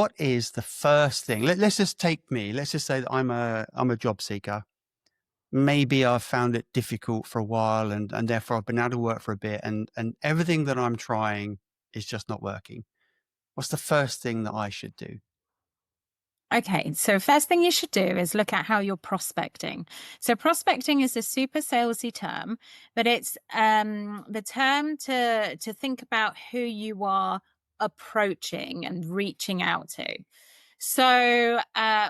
What is the first thing? Let's just take me. Let's just say that I'm a job seeker. Maybe I've found it difficult for a while, and therefore I've been out of work for a bit, and everything that I'm trying is just not working. What's the first thing that I should do? Okay, so first thing you should do is look at how you're prospecting. So prospecting is a super salesy term, but it's the term to think about who you are approaching and reaching out to. So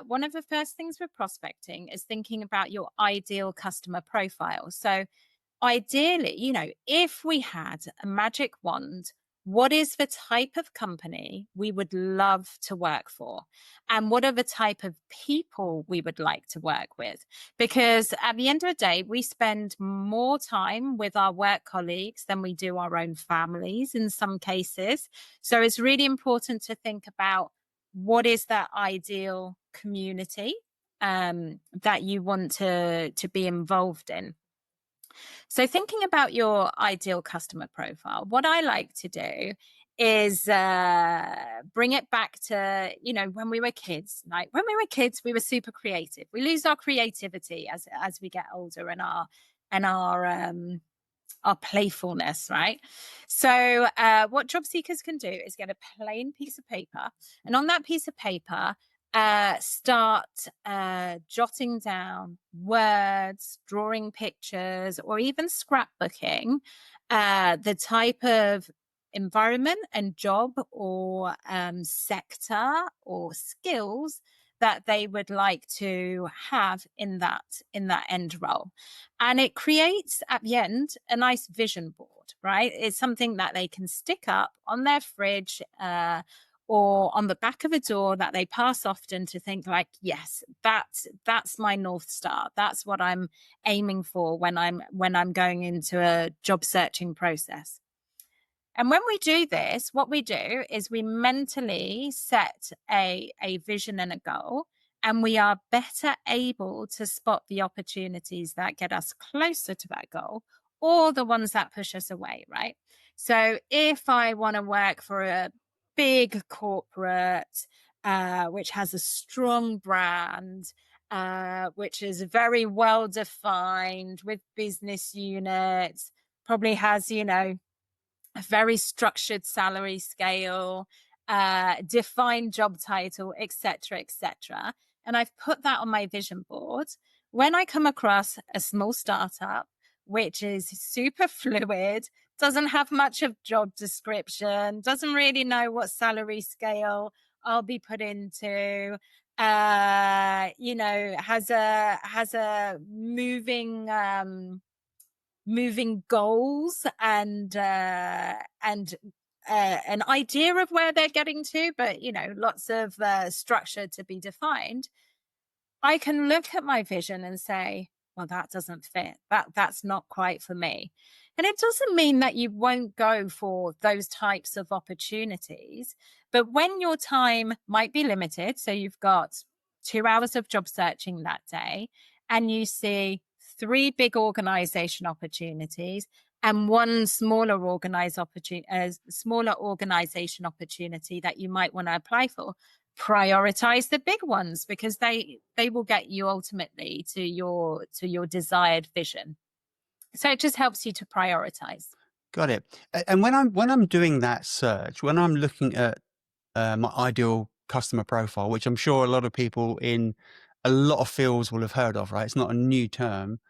one of the first things with prospecting is thinking about your ideal customer profile. So ideally, if we had a magic wand, what is the type of company we would love to work for? And what are the type of people we would like to work with? Because at the end of the day, we spend more time with our work colleagues than we do our own families in some cases. So it's really important to think about what is that ideal community that you want to be involved in. So, thinking about your ideal customer profile, what I like to do is bring it back to, when we were kids. Like when we were kids, we were super creative. We lose our creativity as we get older, and our playfulness, right? So, what job seekers can do is get a plain piece of paper, and on that piece of paper, start jotting down words, drawing pictures, or even scrapbooking the type of environment and job or sector or skills that they would like to have in that end role. And it creates at the end a nice vision board, right? It's something that they can stick up on their fridge or on the back of a door that they pass often to think like, yes, that's my North Star. That's what I'm aiming for when I'm going into a job searching process. And when we do this, what we do is we mentally set a vision and a goal, and we are better able to spot the opportunities that get us closer to that goal or the ones that push us away, right? So if I want to work for a big corporate, which has a strong brand, which is very well defined with business units, probably has, a very structured salary scale, defined job title, etc., etc. And I've put that on my vision board. When I come across a small startup, which is super fluid, doesn't have much of job description, doesn't really know what salary scale I'll be put into, has a moving goals and an idea of where they're getting to, but lots of structure to be defined. I can look at my vision and say, well, that doesn't fit. That's not quite for me. And it doesn't mean that you won't go for those types of opportunities. But when your time might be limited, so you've got 2 hours of job searching that day, and you see three big organization opportunities and one smaller organization opportunity that you might want to apply for, prioritize the big ones because they will get you ultimately to your desired vision. So it just helps you to prioritize. Got it. And when I'm doing that search, when I'm looking at my ideal customer profile, which I'm sure a lot of people in a lot of fields will have heard of, right? It's not a new term.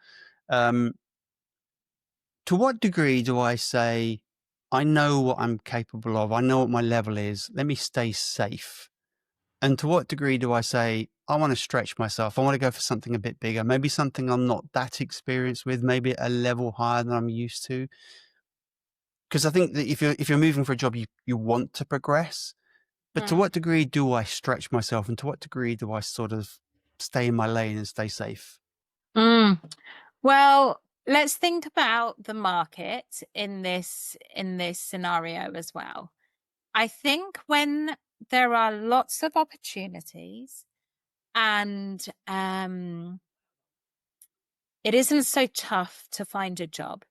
Um, to what degree do I say, I know what I'm capable of, I know what my level is, let me stay safe? And to what degree do I say, I want to stretch myself, I want to go for something a bit bigger, maybe something I'm not that experienced with, maybe at a level higher than I'm used to? Because I think that if you're moving for a job, you want to progress, but to Mm. what degree do I stretch myself, and to what degree do I sort of stay in my lane and stay safe? Mm. Well, let's think about the market in this scenario as well. I think when there are lots of opportunities and it isn't so tough to find a job,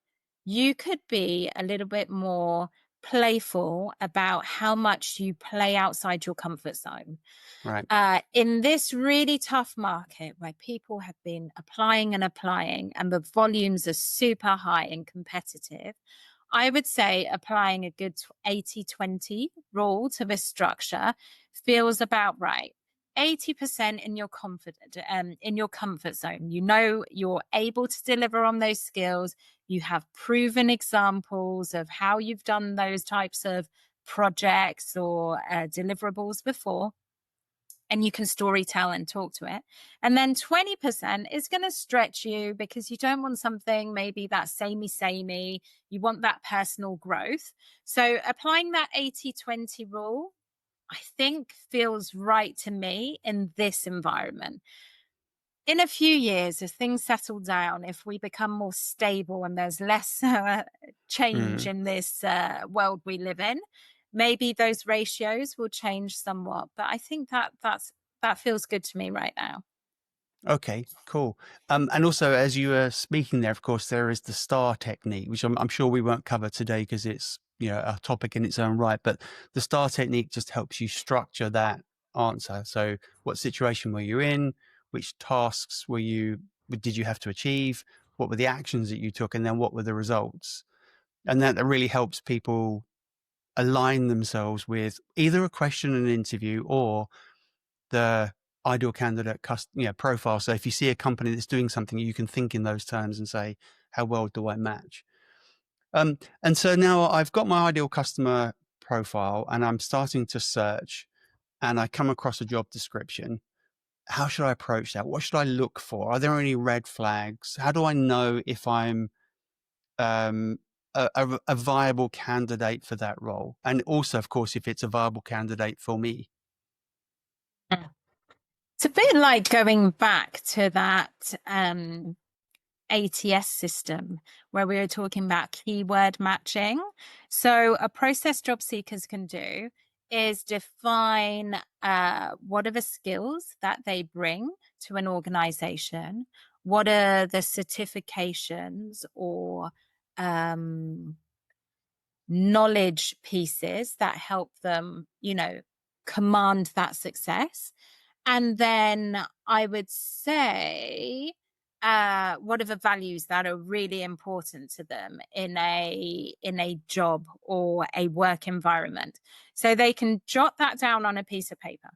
you could be a little bit more playful about how much you play outside your comfort zone. Right. In this really tough market where people have been applying and applying and the volumes are super high and competitive, I would say applying a good 80-20 rule to this structure feels about right. 80% in your in your comfort zone. You know you're able to deliver on those skills. You have proven examples of how you've done those types of projects or deliverables before, and you can story tell and talk to it. And then 20% is going to stretch you because you don't want something maybe that samey. You want that personal growth. So applying that 80-20 rule, I think feels right to me in this environment. In a few years, as things settle down, if we become more stable and there's less change Mm. in this world we live in, maybe those ratios will change somewhat. But I think that feels good to me right now. Okay, cool. And also, as you were speaking there, of course, there is the STAR technique, which I'm sure we won't cover today because it's, a topic in its own right. But the STAR technique just helps you structure that answer. So, what situation were you in? Which tasks did you have to achieve? What were the actions that you took? And then what were the results? And that really helps people align themselves with either a question in an interview or the ideal candidate profile. So if you see a company that's doing something, you can think in those terms and say, how well do I match? And so now I've got my ideal customer profile and I'm starting to search and I come across a job description. How should I approach that? What should I look for? Are there any red flags? How do I know if I'm um, a viable candidate for that role? And also, of course, if it's a viable candidate for me. Mm. It's a bit like going back to that ATS system where we were talking about keyword matching. So, a process job seekers can do is define what are the skills that they bring to an organization, what are the certifications or knowledge pieces that help them, command that success. And then I would say, what are the values that are really important to them in a job or a work environment? So they can jot that down on a piece of paper.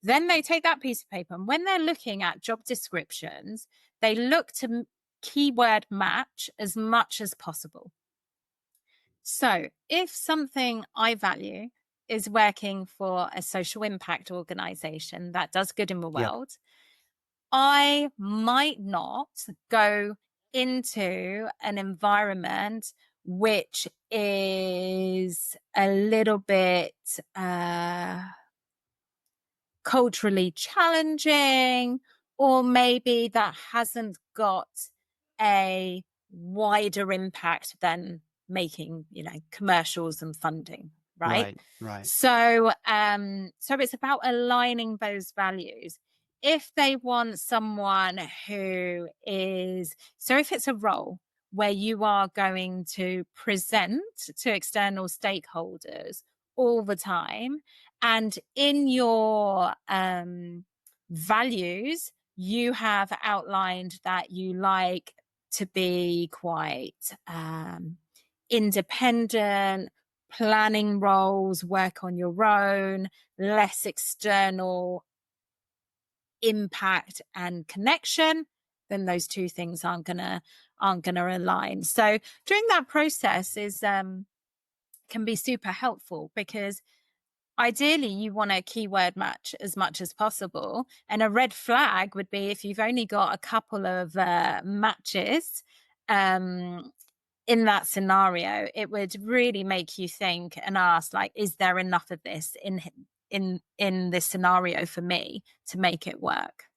Then they take that piece of paper and when they're looking at job descriptions, they look to keyword match as much as possible. So, if something I value is working for a social impact organization that does good in the Yep. world, I might not go into an environment which is a little bit culturally challenging, or maybe that hasn't got a wider impact than making, commercials and funding, right? Right. Right. So it's about aligning those values. If they want someone who is, so if it's a role where you are going to present to external stakeholders all the time, and in your values, you have outlined that you like to be quite independent, planning roles, work on your own, less external impact and connection, then those two things aren't gonna align. So during that process is can be super helpful because ideally you want a keyword match as much as possible. And a red flag would be if you've only got a couple of matches in that scenario. It would really make you think and ask, like, is there enough of this in this scenario for me to make it work?